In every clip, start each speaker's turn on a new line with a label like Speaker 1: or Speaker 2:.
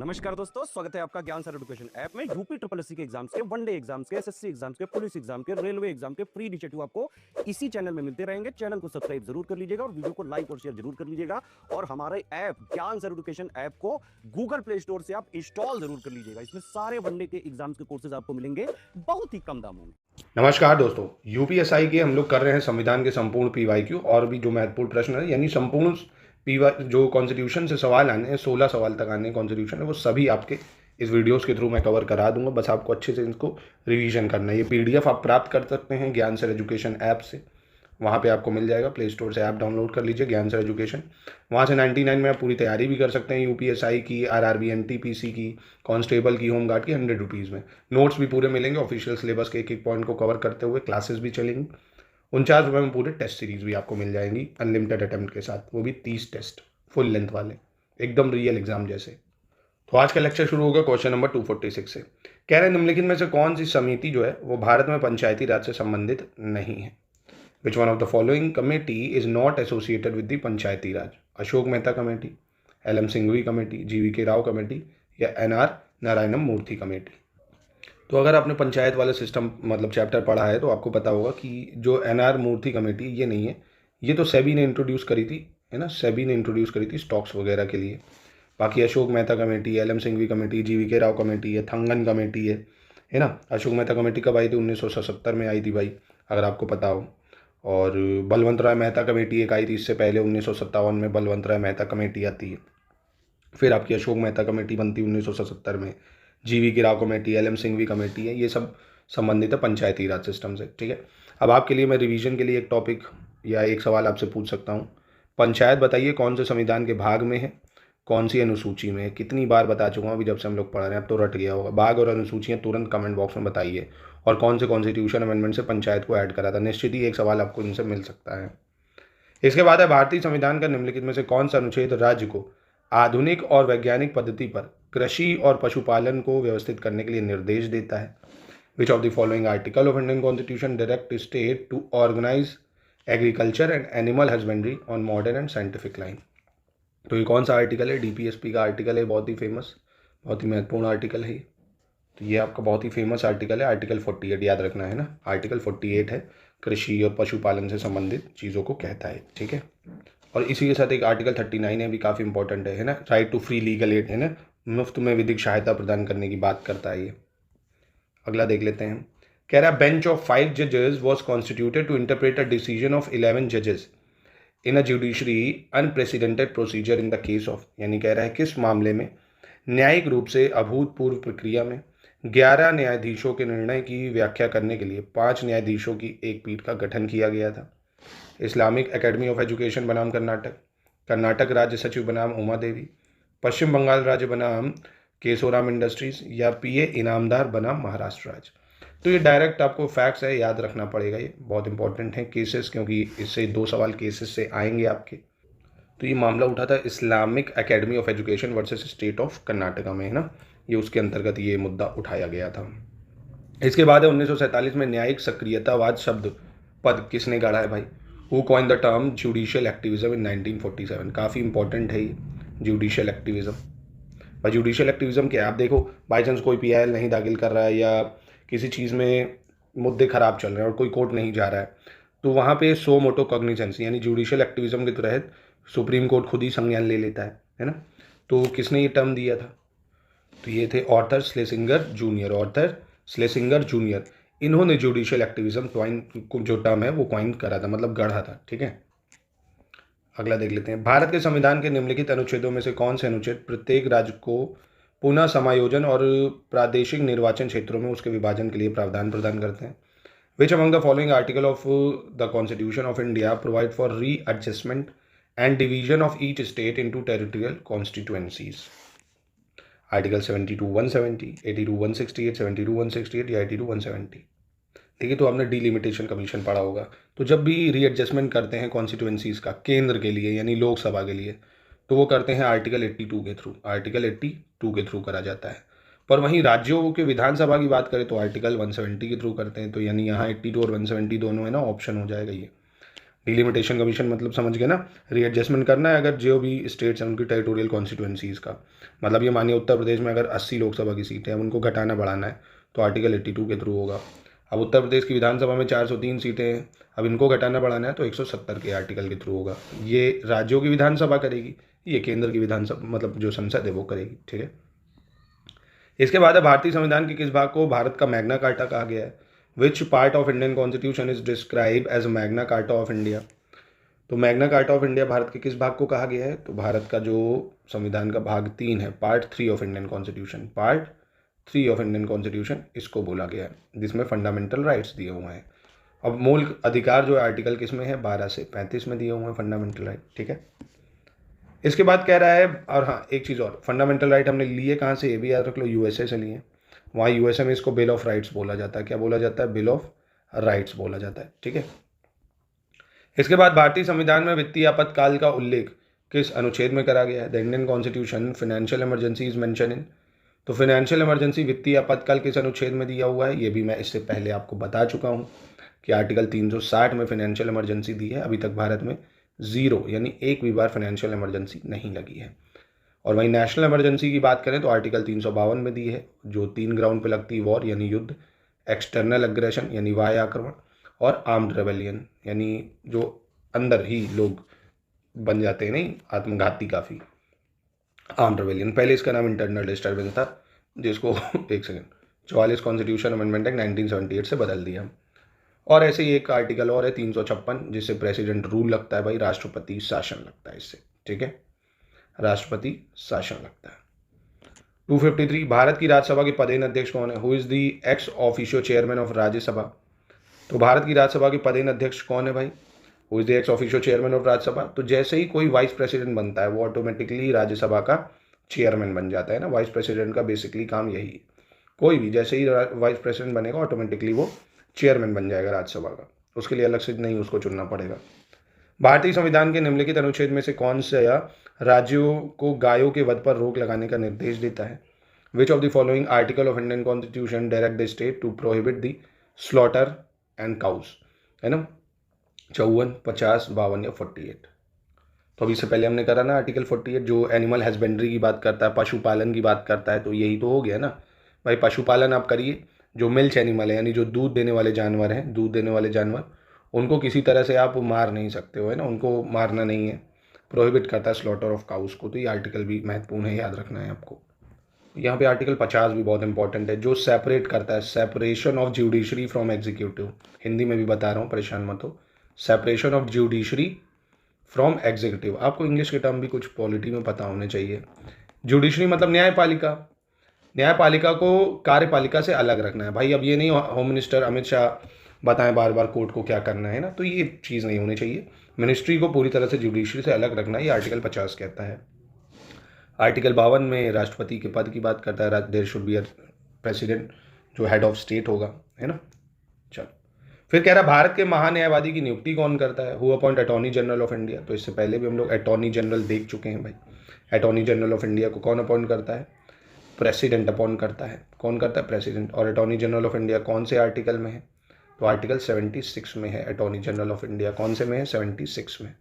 Speaker 1: नमस्कार दोस्तों, स्वागत है आपका ज्ञान सर एजुकेशन ऐप में। यूपी ट्रिपल एससी के एग्जाम्स के, वनडे एग्जाम्स के, एसएससी एग्जाम्स के, पुलिस एग्जाम के, रेलवे एग्जाम के फ्री इनिशिएटिव आपको इसी चैनल में मिलते रहेंगे। चैनल को सब्सक्राइब जरूर कर लीजिएगा और वीडियो को लाइक और शेयर जरूर कर लीजिएगा। और हमारे ऐप ज्ञान सर एजुकेशन ऐप को गूगल प्ले स्टोर से आप इंस्टॉल जरूर कर लीजिएगा। इसमें सारे वनडे के एग्जाम्स के कोर्सेज आपको मिलेंगे बहुत ही कम दामों में।
Speaker 2: नमस्कार दोस्तों, यूपीएसआई के हम लोग कर रहे हैं संविधान के संपूर्ण पीवाईक्यू और भी जो महत्वपूर्ण प्रश्न है, यानी संपूर्ण पीवाई जो कॉन्स्टिट्यूशन से सवाल आने हैं, 16 सवाल तक आने हैं कॉन्स्टिट्यूशन है, वो सभी आपके इस वीडियोस के थ्रू मैं कवर करा दूंगा। बस आपको अच्छे से इनको रिवीजन करना है। ये पीडीएफ आप प्राप्त कर सकते हैं ज्ञान सर एजुकेशन ऐप से, वहाँ पे आपको मिल जाएगा। प्ले स्टोर से ऐप डाउनलोड कर लीजिए ज्ञान सर एजुकेशन। वहाँ से 99 में आप पूरी तैयारी भी कर सकते हैं यूपीएसआई की, आरआरबी, एनटीपीसी की, कांस्टेबल की, होमगार्ड की 100 रुपीज़ में। नोट्स भी पूरे मिलेंगे ऑफिशियल सिलेबस के, एक एक पॉइंट को कवर करते हुए क्लासेस भी चलेंगी। 49 रुपये में पूरे टेस्ट सीरीज भी आपको मिल जाएंगी अनलिमिटेड अटेम्प्ट के साथ, वो भी 30 टेस्ट फुल लेंथ वाले, एकदम रियल एग्जाम जैसे। तो आज का लेक्चर शुरू होगा क्वेश्चन नंबर 246 से। कह रहे हैं निम्नलिखित में से कौन सी समिति जो है वो भारत में पंचायती राज से संबंधित नहीं है। Which one of the following committee is not associated with the Panchayati Raj? Ashok Mehta committee, L M Singhvi committee, GVK Rao committee या NR नारायणम मूर्ति कमेटी। तो अगर आपने पंचायत वाला सिस्टम मतलब चैप्टर पढ़ा है तो आपको पता होगा कि जो NR मूर्ति कमेटी ये नहीं है, ये तो सेबी ने इंट्रोड्यूस करी थी, है ना। सेबी ने इंट्रोड्यूस करी थी स्टॉक्स वगैरह के लिए। बाकी Ashok Mehta committee, L M Singhvi committee, GVK Rao committee है, थंगन कमेटी है ना। अशोक मेहता कमेटी कब आई थी? 1977 में आई थी भाई, अगर आपको पता हो। और बलवंत राय मेहता कमेटी एक आई थी इससे पहले, 1957 में बलवंत राय मेहता कमेटी आती है। फिर आपकी अशोक मेहता कमेटी बनती है 1977 में। GVK Rao committee, L M Singhvi committee है, ये सब संबंधित है पंचायती राज सिस्टम से। ठीक है, अब आपके लिए मैं रिवीजन के लिए एक टॉपिक या एक सवाल आपसे पूछ सकता हूँ। पंचायत बताइए कौन से संविधान के भाग में है, कौन सी अनुसूची में है। कितनी बार बता चुका हूँ अभी जब से हम लोग पढ़ रहे हैं, अब तो रट गया होगा। भाग और अनुसूचियाँ तुरंत कमेंट बॉक्स में बताइए। और कौन से कॉन्स्टिट्यूशन अमेंडमेंट से पंचायत को ऐड करा था। निश्चित ही एक सवाल आपको इनसे मिल सकता है। इसके बाद है भारतीय संविधान का निम्नलिखित में से कौन सा अनुच्छेद राज्य को आधुनिक और वैज्ञानिक पद्धति पर कृषि और पशुपालन को व्यवस्थित करने के लिए निर्देश देता है। Which of the following article of Indian constitution direct state to organise agriculture and animal husbandry on modern and scientific line. तो ये कौन सा आर्टिकल है? DPSP का आर्टिकल है, बहुत ही फेमस, बहुत ही महत्वपूर्ण आर्टिकल है। तो ये आपका बहुत ही फेमस आर्टिकल है, आर्टिकल 48, याद रखना है ना। आर्टिकल 48 है, कृषि और पशुपालन से संबंधित चीज़ों को कहता है। ठीक है, और इसी के साथ एक आर्टिकल 39 है, भी काफ़ी इंपॉर्टेंट है ना। Right to free legal aid, है ना, मुफ्त में विधिक सहायता प्रदान करने की बात करता है ये। अगला देख लेते हैं। कह रहा है बेंच ऑफ 5 जजेस was constituted to interpret a decision of 11 जजेस in a judiciary unprecedented procedure in the case of, यानी कह रहा है किस मामले में न्यायिक रूप से अभूतपूर्व प्रक्रिया में 11 न्यायाधीशों के निर्णय की व्याख्या करने के लिए 5 न्यायाधीशों की एक पीठ का गठन किया गया था। इस्लामिक एकेडमी ऑफ एजुकेशन बनाम कर्नाटक, कर्नाटक राज्य सचिव बनाम उमा देवी, पश्चिम बंगाल राज्य बनाम केशोराम इंडस्ट्रीज या PA इनामदार बनाम महाराष्ट्र राज्य। तो ये डायरेक्ट आपको फैक्ट्स है, याद रखना पड़ेगा, ये बहुत इंपॉर्टेंट है केसेस, क्योंकि इससे 2 सवाल केसेस से आएंगे आपके। तो ये मामला उठा था Islamic academy of education versus state of Karnataka में, है ना। ये उसके अंतर्गत ये मुद्दा उठाया गया था। इसके बाद है 1947 में न्यायिक सक्रियतावाद शब्द पद किसने गढ़ा है भाई? Who coin the term judicial activism in 1947। काफ़ी इंपॉर्टेंट है ये जुडिशियल एक्टिविज्म। भाई जुडिशियल एक्टिविज्म क्या है? आप देखो, बाई चांस कोई PIL नहीं दाखिल कर रहा है या किसी चीज़ में मुद्दे खराब चल रहे हैं और कोई कोर्ट नहीं जा रहा है, तो वहाँ पे सो मोटो कॉग्निजेंस यानी जुडिशियल एक्टिविज्म के तहत सुप्रीम कोर्ट खुद ही संज्ञान ले लेता है ना। तो किसने ये टर्म दिया था? तो ये थे Arthur Schlesinger junior, Arthur Schlesinger junior. इन्होंने जुडिशियल एक्टिविज्म जो टर्म है वो क्वाइन करा था, मतलब गढ़ा था। ठीक है, अगला देख लेते हैं। भारत के संविधान के निम्नलिखित अनुच्छेदों में से कौन से अनुच्छेद प्रत्येक राज्य को पुनः समायोजन और प्रादेशिक निर्वाचन क्षेत्रों में उसके विभाजन के लिए प्रावधान प्रदान करते हैं? विच among the following article of the constitution of India provide for readjustment and division of each state into territorial constituencies? Article 72-170, 82-168, 72-168 या 82-170। देखिए, तो आपने डीलिमिटेशन कमीशन पढ़ा होगा। तो जब भी रीएडजस्टमेंट करते हैं कॉन्स्टिट्यूएंसीज का केंद्र के लिए यानी लोकसभा के लिए, तो वो करते हैं आर्टिकल 82 के थ्रू, आर्टिकल 82 के थ्रू करा जाता है। पर वहीं राज्यों के विधानसभा की बात करें तो आर्टिकल 170 के थ्रू करते हैं। तो यानी यहाँ 82 और 170 दोनों है ना, ऑप्शन हो जाएगा ये। डिलिमिटेशन कमीशन मतलब समझ गए ना, रीएडजस्टमेंट करना है अगर जो भी स्टेट्स हैं उनकी टेरिटोरियल कॉन्स्टिट्यूंसीज़ का। मतलब ये मानिए उत्तर प्रदेश में अगर 80 लोकसभा की सीटें हैं, उनको घटाना बढ़ाना है तो आर्टिकल 82 के थ्रू होगा। अब उत्तर प्रदेश की विधानसभा में 403 सीटें हैं, अब इनको घटाना बढ़ाना है तो 170 के आर्टिकल के थ्रू होगा। ये राज्यों की विधानसभा करेगी, ये केंद्र की विधानसभा मतलब जो संसद है वो करेगी, ठीक है। इसके बाद है भारतीय संविधान के किस भाग को भारत का मैग्ना कार्टा कहा गया है। Which part of Indian constitution is describe as Magna Carta of India. तो Magna Carta of India Bharat के किस भाग को कहा गया है, तो भारत का जो संविधान का भाग 3 है, part 3 of Indian constitution, part 3 of Indian constitution इसको बोला गया है, जिसमें फंडामेंटल राइट्स दिए हुए हैं। अब मूल अधिकार जो है आर्टिकल किस में है, 12 से 35 में दिए हुए हैं फंडामेंटल राइट, ठीक है। इसके बाद कह रहा है, और हाँ एक चीज़ और, फंडामेंटल राइट हमने लिए कहाँ से, ये भी याद रख लो, यूएसए से लिए। वहाँ यूएसए में इसको बिल ऑफ राइट्स बोला जाता है। क्या बोला जाता है, बिल ऑफ राइट्स बोला जाता है, ठीक है। इसके बाद भारतीय संविधान में वित्तीय आपातकाल का उल्लेख किस अनुच्छेद में करा गया है। The Indian constitution financial emergency is mention in. तो फाइनेंशियल इमरजेंसी वित्तीय आपातकाल किस अनुच्छेद में दिया हुआ है, ये भी मैं इससे पहले आपको बता चुका हूँ कि आर्टिकल 360 में फाइनेंशियल इमरजेंसी दी है। अभी तक भारत में 0 यानी एक भी बार फाइनेंशियल इमरजेंसी नहीं लगी है। और वहीं नेशनल इमरजेंसी की बात करें तो आर्टिकल 352 में दी है, जो 3 ग्राउंड पे लगती है, वॉर यानी युद्ध, एक्सटर्नल अग्रेशन यानी बाह्य आक्रमण, और आर्म्ड रेबेलियन यानी जो अंदर ही लोग बन जाते हैं, नहीं आत्मघाती काफ़ी, आर्म्ड रेबेलियन। पहले इसका नाम इंटरनल डिस्टर्बेंस था, जिसको एक सेकेंड 44 कॉन्स्टिट्यूशन अमेंडमेंट एक्ट 1978 से बदल दिया। और ऐसे ही एक आर्टिकल और है 356, जिससे प्रेसिडेंट रूल लगता है भाई, राष्ट्रपति शासन लगता है इससे, ठीक है, राष्ट्रपति शासन लगता है। 253 भारत की राज्यसभा के पदेन अध्यक्ष कौन है। Who is the ex officio chairman of Rajya Sabha. तो भारत की राज्यसभा के पदेन अध्यक्ष कौन है भाई, who is the ex officio chairman of Rajya Sabha. तो जैसे ही कोई वाइस प्रेसिडेंट बनता है वो ऑटोमेटिकली राज्यसभा का चेयरमैन बन जाता है ना। वाइस प्रेसिडेंट का बेसिकली काम यही है, कोई भी जैसे ही वाइस प्रेसिडेंट बनेगा ऑटोमेटिकली वो चेयरमैन बन जाएगा राज्यसभा का, उसके लिए अलग से नहीं उसको चुनना पड़ेगा। भारतीय संविधान के निम्नलिखित अनुच्छेद में से कौन सा राज्यों को गायों के वध पर रोक लगाने का निर्देश देता है। Which of the following article of Indian constitution direct the state to prohibit the slaughter and cows, है ना, 54, 50, 52 या 48। तो अभी से पहले हमने करा ना आर्टिकल 48 जो एनिमल हस्बेंड्री की बात करता है, पशुपालन की बात करता है, तो यही तो हो गया ना भाई। पशुपालन आप करिए, जो मिल्च एनिमल है यानी जो दूध देने वाले जानवर हैं, दूध देने वाले जानवर, उनको किसी तरह से आप मार नहीं सकते हो, है ना, उनको मारना नहीं है, प्रोहिबिट करता है स्लॉटर ऑफ काउस को। तो ये आर्टिकल भी महत्वपूर्ण है, याद रखना है आपको। यहाँ पे आर्टिकल 50 भी बहुत इंपॉर्टेंट है, जो सेपरेट करता है separation of judiciary from executive. Hindi में भी बता रहा हूँ, परेशान मत हो, separation of judiciary from executive. आपको इंग्लिश के टर्म भी कुछ पॉलिटी में पता होने चाहिए। जुडिशरी मतलब न्यायपालिका, न्यायपालिका को कार्यपालिका से अलग रखना है भाई। अब ये नहीं होम मिनिस्टर अमित शाह बताएं बार बार कोर्ट को क्या करना है ना, तो ये चीज़ नहीं होनी चाहिए। मिनिस्ट्री को पूरी तरह से जुडिशरी से अलग रखना है, ये आर्टिकल 50 कहता है। आर्टिकल 52 में राष्ट्रपति के पद की बात करता है, there should be a president जो हेड ऑफ स्टेट होगा, है ना। चलो फिर कह रहा भारत के महान्यायवादी की नियुक्ति कौन करता है। Who appoint attorney general of India. तो इससे पहले भी हम लोग अटॉर्नी जनरल देख चुके हैं भाई। अटॉर्नी जनरल ऑफ इंडिया को कौन अपॉइंट करता है, प्रेसिडेंट अपॉइंट करता है। कौन करता है, प्रेसिडेंट। और अटॉर्नी जनरल ऑफ इंडिया कौन से आर्टिकल में है, तो आर्टिकल 76 में है। अटॉर्नी जनरल ऑफ इंडिया कौन से में है, 76 में।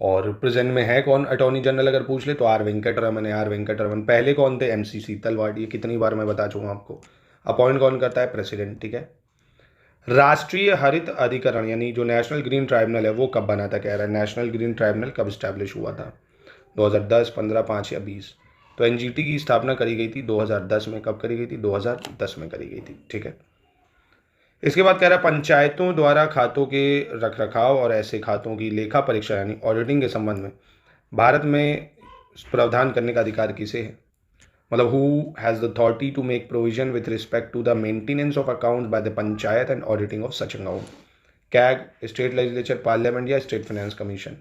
Speaker 2: और प्रेजेंट में है कौन अटॉर्नी जनरल अगर पूछ ले तो आर वेंकटरमन है। आर वेंकटरमन पहले कौन थे, एमसी सीतलवाड़। ये कितनी बार मैं बता चुका हूँ आपको। अपॉइंट कौन करता है, प्रेसिडेंट, ठीक है। राष्ट्रीय हरित अधिकरण यानी जो नेशनल ग्रीन ट्राइब्यूनल है वो कब बना था, कह रहा है नेशनल ग्रीन ट्राइब्यूनल कब स्टैब्लिश हुआ था, 2010, 15, 5 या 20। तो एनजीटी की स्थापना करी गई थी 2010 में। कब करी गई थी, 2010 में करी गई थी, ठीक है। इसके बाद कह रहा है पंचायतों द्वारा खातों के रखरखाव और ऐसे खातों की लेखा परीक्षा यानी ऑडिटिंग के संबंध में भारत में प्रावधान करने का अधिकार किसे है। मतलब who has the authority to make provision with respect to the maintenance of account by the panchayat and auditing of such account. CAG, state legislature, parliament या स्टेट फाइनेंस कमीशन।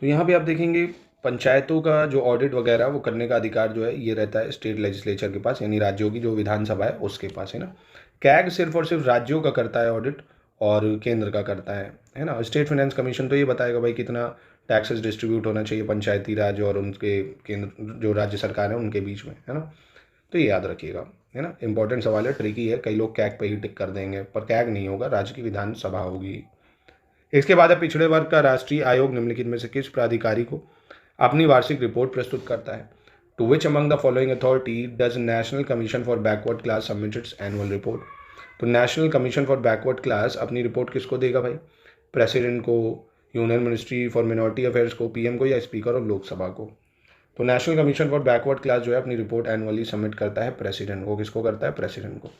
Speaker 2: तो यहाँ पे आप देखेंगे पंचायतों का जो ऑडिट वगैरह वो करने का अधिकार जो है ये रहता है स्टेट लेजिस्लेचर के पास, यानी राज्यों की जो विधानसभा है उसके पास, है ना। कैग सिर्फ और सिर्फ राज्यों का करता है ऑडिट और केंद्र का करता है ना। स्टेट फाइनेंस कमीशन तो ये बताएगा भाई कितना टैक्सेस डिस्ट्रीब्यूट होना चाहिए पंचायती राज और उनके केंद्र जो राज्य सरकार है उनके बीच में, है ना। तो ये याद रखिएगा, है ना। इंपॉर्टेंट सवाल है, ट्रिकी है, कई लोग कैग पे ही टिक कर देंगे, पर कैग नहीं होगा, राज्य की विधानसभा होगी। इसके बाद है पिछड़े वर्ग का राष्ट्रीय आयोग निम्नलिखित में से किस प्राधिकारी को अपनी वार्षिक रिपोर्ट प्रस्तुत करता है? To which among the following authority does National Commission for Backward Class submit its annual report? तो National Commission for Backward Class अपनी रिपोर्ट किसको देगा भाई? प्रेसिडेंट को, Union Ministry for Minority Affairs को, पीएम को, या स्पीकर ऑफ लोकसभा को? तो National Commission for Backward Class जो है अपनी रिपोर्ट एनुअली सबमिट करता है प्रेसिडेंट को। किसको करता है? प्रेसिडेंट को।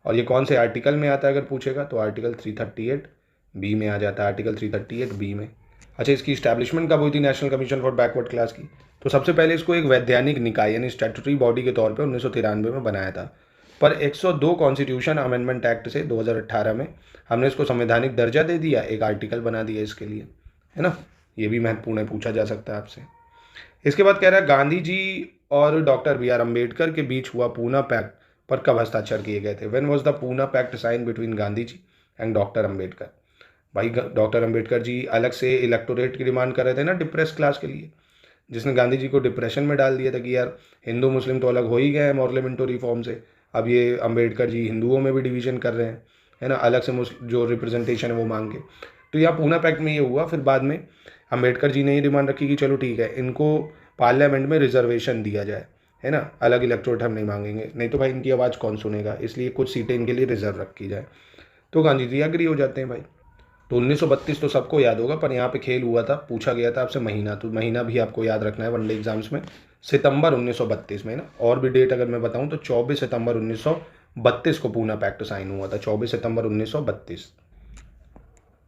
Speaker 2: और ये कौन से आर्टिकल में आता है अगर पूछेगा तो आर्टिकल 338 बी में आ जाता है, आर्टिकल 338 बी में। अच्छा, इसकी स्टैब्लिशमेंट कब हुई थी national Commission for Backward class की? तो सबसे पहले इसको एक वैधानिक निकाय यानी स्टैट्यूटरी बॉडी के तौर पे 1993 में बनाया था, पर 102 कॉन्स्टिट्यूशन अमेंडमेंट एक्ट से 2018 में हमने इसको संवैधानिक दर्जा दे दिया, एक आर्टिकल बना दिया इसके लिए, है ना। ये भी महत्वपूर्ण है, पूछा जा सकता है आपसे। इसके बाद कह रहा है गांधी जी और डॉक्टर बी आर अम्बेडकर के बीच हुआ पूना पैक्ट पर कब हस्ताक्षर किए गए थे? When was the Poona pact sign between Gandhi ji and doctor Ambedkar? भाई डॉक्टर अम्बेडकर जी अलग से इलेक्टोरेट की डिमांड कर रहे थे ना डिप्रेस क्लास के लिए, जिसने गांधी जी को डिप्रेशन में डाल दिया था कि यार हिंदू मुस्लिम तो अलग हो ही गए हैं मॉर्लेमेंटो रिफॉर्म से, अब ये अम्बेडकर जी हिंदुओं में भी डिवीजन कर रहे हैं, है ना, अलग से जो रिप्रेजेंटेशन है वो मांग के। तो यहाँ पूना पैक्ट में ये हुआ। फिर बाद में अम्बेडकर जी ने ये डिमांड रखी कि चलो ठीक है, इनको पार्लियामेंट में रिजर्वेशन दिया जाए, है ना, अलग इलेक्टोरेट हम नहीं मांगेंगे, नहीं तो भाई इनकी आवाज़ कौन सुनेगा, इसलिए कुछ सीटें इनके लिए रिजर्व रखी जाए। तो गांधी जी एग्री हो जाते हैं भाई। तो 1932 तो सबको याद होगा, पर यहाँ पे खेल हुआ था, पूछा गया था आपसे महीना, तो महीना भी आपको याद रखना है वनडे एग्जाम्स में, सितंबर 1932 में ना। और भी डेट अगर मैं बताऊँ तो 24 सितंबर 1932 को पूना पैक्ट साइन हुआ था, 24 सितंबर 1932।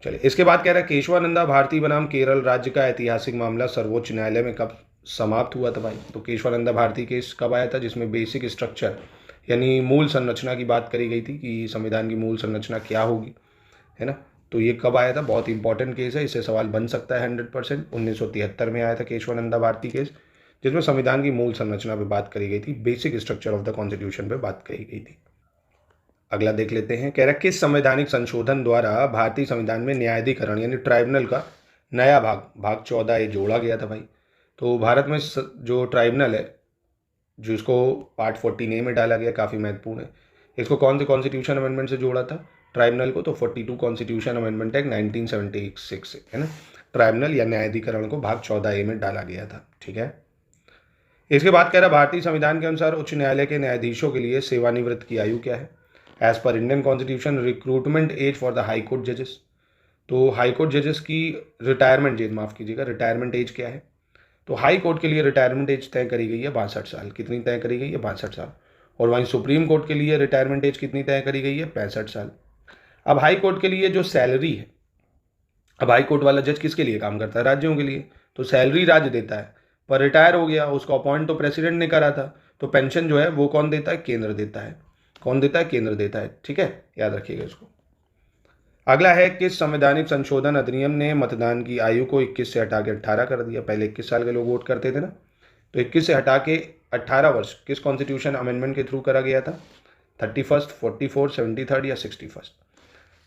Speaker 2: चलिए, इसके बाद कह रहा है केशवानंदा भारती बनाम केरल राज्य का ऐतिहासिक मामला सर्वोच्च न्यायालय में कब समाप्त हुआ था भाई? तो केशवानंदा भारती केस कब आया था, जिसमें बेसिक स्ट्रक्चर यानी मूल संरचना की बात करी गई थी कि संविधान की मूल संरचना क्या होगी, है ना। तो ये कब आया था? बहुत इंपॉर्टेंट केस है, इससे सवाल बन सकता है 100%। 1973 में आया था केशवानंदा भारती केस, जिसमें संविधान की मूल संरचना पे बात करी गई थी, basic structure of the constitution पे बात करी गई थी। अगला देख लेते हैं, कह रहा है किस संवैधानिक संशोधन द्वारा भारतीय संविधान में न्यायाधिकरण यानी ट्राइब्यूनल का नया भाग 14A जोड़ा गया था भाई? तो भारत में जो ट्राइब्यूनल है, जो इसको पार्ट 14A में डाला गया, काफ़ी महत्वपूर्ण है। इसको कौन से कॉन्स्टिट्यूशन अमेंडमेंट से जोड़ा था ट्राइब्यूनल को? तो 42 कॉन्स्टिट्यूशन अमेंडमेंट एक्ट 1976 से, है ना, ट्राइब्यूनल या न्यायाधिकरण को भाग 14A में डाला गया था, ठीक है। इसके बाद कह रहा भारतीय संविधान के अनुसार उच्च न्यायालय के न्यायाधीशों के लिए सेवानिवृत्त की आयु क्या है? As per Indian constitution recruitment age for the high court जजेस। तो हाई कोर्ट जजेस की रिटायरमेंट एज, माफ़ कीजिएगा, रिटायरमेंट एज क्या है? तो हाई कोर्ट के लिए रिटायरमेंट एज तय करी गई है 62 साल। कितनी तय करी गई है? 62 साल। और वहीं सुप्रीम कोर्ट के लिए रिटायरमेंट एज कितनी तय करी गई है? 65 साल। अब हाई कोर्ट के लिए जो सैलरी है, अब हाई कोर्ट वाला जज किसके लिए काम करता है? राज्यों के लिए। तो सैलरी राज्य देता है, पर रिटायर हो गया, उसको अपॉइंट तो प्रेसिडेंट ने करा था, तो पेंशन जो है वो कौन देता है? केंद्र देता है। कौन देता है? केंद्र देता है, ठीक है, याद रखिएगा इसको। अगला है किस संवैधानिक संशोधन अधिनियम ने मतदान की आयु को 21 से हटा के 18 कर दिया? पहले 21 साल के लोग वोट करते थे ना, तो 21 से हटा के 18 वर्ष किस कॉन्स्टिट्यूशन अमेंडमेंट के थ्रू करा गया था? 31, 44, 73 या 61?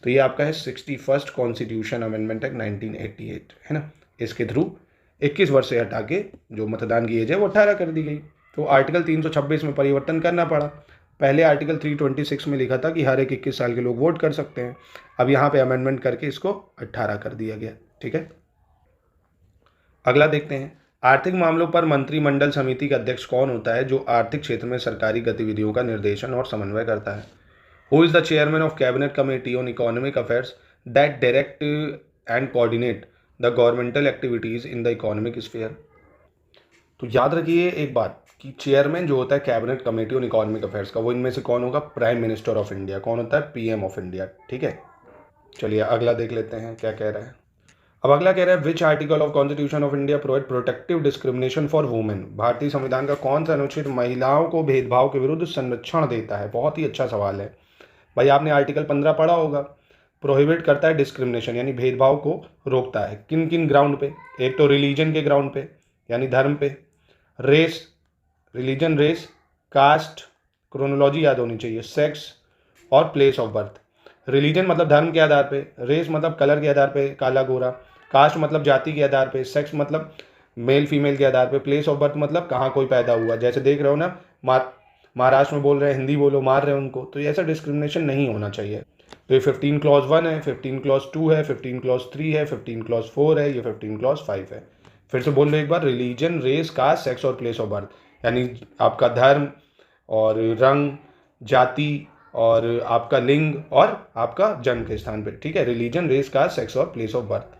Speaker 2: तो ये आपका है 61 कॉन्स्टिट्यूशन अमेंडमेंट एक्ट 1988, है ना। इसके थ्रू 21 वर्ष से हटा के जो मतदान की एज है वो 18 कर दी गई। तो आर्टिकल 326 में परिवर्तन करना पड़ा। पहले आर्टिकल 326 में लिखा था कि हर एक 21 साल के लोग वोट कर सकते हैं, अब यहाँ पे अमेंडमेंट करके इसको 18 कर दिया गया, ठीक है। अगला देखते हैं, आर्थिक मामलों पर मंत्रिमंडल समिति का अध्यक्ष कौन होता है जो आर्थिक क्षेत्र में सरकारी गतिविधियों का निर्देशन और समन्वय करता है? Who is the chairman of cabinet committee on economic affairs that direct and coordinate the governmental activities in the economic sphere? तो याद रखिए एक बात कि चेयरमैन जो होता है cabinet committee on economic affairs का, वो इनमें से कौन होगा? Prime minister of India. कौन होता है? पीएम ऑफ इंडिया, ठीक है। चलिए अगला देख लेते हैं क्या कह रहा है। अब अगला कह रहा है which article of constitution of India provide protective discrimination for women? भारतीय संविधान का कौन सा अनुच्छेद महिलाओं को भेदभाव के विरुद्ध संरक्षण देता है? बहुत ही अच्छा सवाल है भाई, आपने आर्टिकल 15 पढ़ा होगा। प्रोहिबिट करता है डिस्क्रिमिनेशन यानी भेदभाव को रोकता है। किन किन ग्राउंड पे? एक तो रिलीजन के ग्राउंड पे यानी धर्म पे, race, religion, race, caste, chronology याद होनी चाहिए, सेक्स और प्लेस ऑफ बर्थ। रिलीजन मतलब धर्म के आधार पे, रेस मतलब कलर के आधार पे, काला गोरा, कास्ट मतलब जाति के आधार पे, सेक्स मतलब मेल फीमेल के आधार पे, प्लेस ऑफ बर्थ मतलब कहाँ कोई पैदा हुआ। जैसे देख रहे हो ना, महाराष्ट्र में बोल रहे हैं हिंदी बोलो, मार रहे हैं उनको, तो ऐसा डिस्क्रिमिनेशन नहीं होना चाहिए। तो ये 15 क्लॉज 1 है, 15 क्लॉज 2 है, 15 क्लॉज 3 है, 15 क्लॉज 4 है, ये 15 क्लॉज 5 है। फिर से बोल लो एक बार, रिलीजन, रेस, कास्ट, सेक्स और प्लेस ऑफ बर्थ, यानी आपका धर्म और रंग, जाति और आपका लिंग और आपका जन्म के स्थान पे, ठीक है। रिलीजन, रेस, कास्ट, सेक्स और प्लेस ऑफ बर्थ।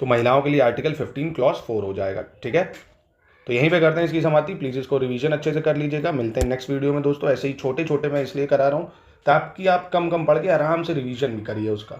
Speaker 2: तो महिलाओं के लिए आर्टिकल 15 क्लॉज 4 हो जाएगा, ठीक है। तो यहीं पे करते हैं इसकी समाप्ति। प्लीज़ इसको रिवीजन अच्छे से कर लीजिएगा। मिलते हैं नेक्स्ट वीडियो में दोस्तों। ऐसे ही छोटे छोटे मैं इसलिए करा रहा हूँ ताकि आप कम कम पढ़ के आराम से रिवीजन भी करिए उसका।